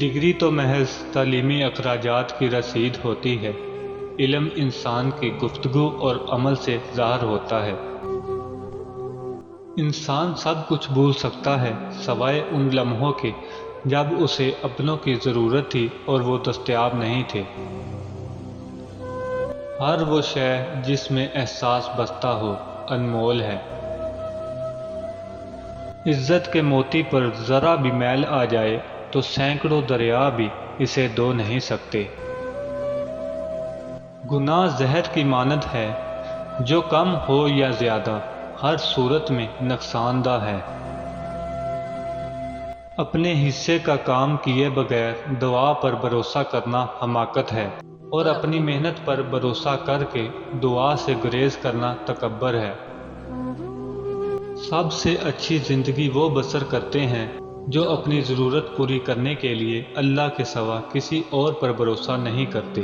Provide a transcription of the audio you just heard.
Degree تو محض تعلیمی اخراجات کی رسید ہوتی ہے، علم انسان کی گفتگو اور عمل سے ظاہر ہوتا ہے۔ انسان سب کچھ بھول سکتا ہے سوائے ان لمحوں کے جب اسے اپنوں کی ضرورت تھی اور وہ دستیاب نہیں تھے۔ ہر وہ شے جس میں احساس بستا ہو انمول ہے۔ عزت کے موتی پر ذرا بھی میل آ جائے تو سینکڑوں دریا بھی اسے دھو نہیں سکتے۔ گناہ زہر کی مانند ہے، جو کم ہو یا زیادہ ہر صورت میں نقصان دہ ہے۔ اپنے حصے کا کام کیے بغیر دعا پر بھروسہ کرنا حماقت ہے، اور اپنی محنت پر بھروسہ کر کے دعا سے گریز کرنا تکبر ہے۔ سب سے اچھی زندگی وہ بسر کرتے ہیں جو اپنی ضرورت پوری کرنے کے لیے اللہ کے سوا کسی اور پر بھروسہ نہیں کرتے۔